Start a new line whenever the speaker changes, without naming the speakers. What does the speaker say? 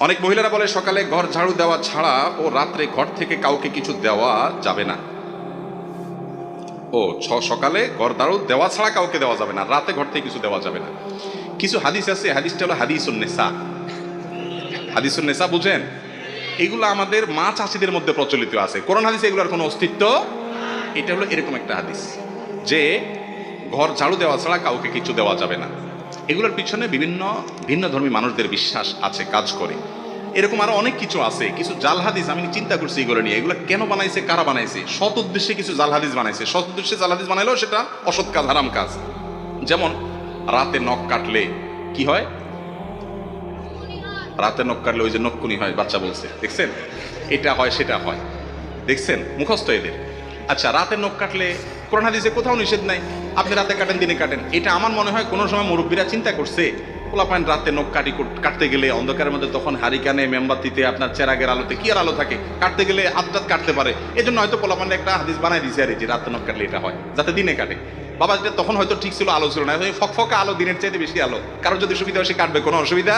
অনেক মহিলারা বলে সকালে ঘর ঝাড়ু দেওয়া ছাড়া ও রাত্রে ঘর থেকে কাউকে কিছু দেওয়া যাবে না। ও সকালে ঘর ঝাড়ু দেওয়া ছাড়া কাউকে দেওয়া যাবে না, রাতে ঘর থেকে কিছু দেওয়া যাবে না। কিছু হাদিস আছে, হাদিসটা হলো হাদিসুন নেসা। হাদিসুন নেসা বুঝেন? এগুলো আমাদের মা চাষিদের মধ্যে প্রচলিত আছে, কোরআন হাদিসে এগুলোর কোনো অস্তিত্ব। এটা হলো এরকম একটা হাদিস যে ঘর ঝাড়ু দেওয়া ছাড়া কাউকে কিছু দেওয়া যাবে না। এগুলোর পিছনে বিভিন্ন ভিন্ন ধর্মী মানুষদের বিশ্বাস আছে, কাজ করে। এরকম আরো অনেক কিছু আছে, কিছু জাল হাদিস আমি চিন্তা করছি এগুলো নিয়ে, এগুলো কেন বানাইছে, কারা বানাইছে। সৎ উদ্দেশ্যে কিছু জাল হাদিস বানাইছে, সৎ উদ্দেশ্যে জাল হাদিস বানাইলেও সেটা অসৎ কাজ, হারাম কাজ। যেমন রাতে নখ কাটলে কি হয়, রাতে নখ কাটলে ওই যে নখকুনি হয়, বাচ্চা বলছে দেখছেন, এটা হয় সেটা হয়, দেখছেন মুখস্থ এদের। আচ্ছা, রাতে নখ কাটলে কোরআন হাদিসে কোথাও নিষেধ নাই, আপনি রাতে কাটেন দিনে কাটেন। এটা আমার মনে হয় কোনো সময় মুরব্বীরা চিন্তা করছে, পোলাপান রাতে নখ কাটতে গেলে অন্ধকারের মধ্যে, তখন হারিকানে মেমবাতিতে আপনার চেরাগের আলোতে কি আর আলো থাকে, কাটতে গেলে আত্মাত কাটতে পারে, এই জন্য হয়তো পোলাপান একটা হাদিস বানাই দিয়েছে আর যে রাতে নখ কাটলে এটা হয়, যাতে দিনে কাটে। বাবা, যেটা তখন হয়তো ঠিক ছিল, আলো ছিল না, ফকফকা আলো, দিনের চাইতে বেশি আলো, কারোর যদি সুবিধা হয় সে কাটবে, কোনো অসুবিধা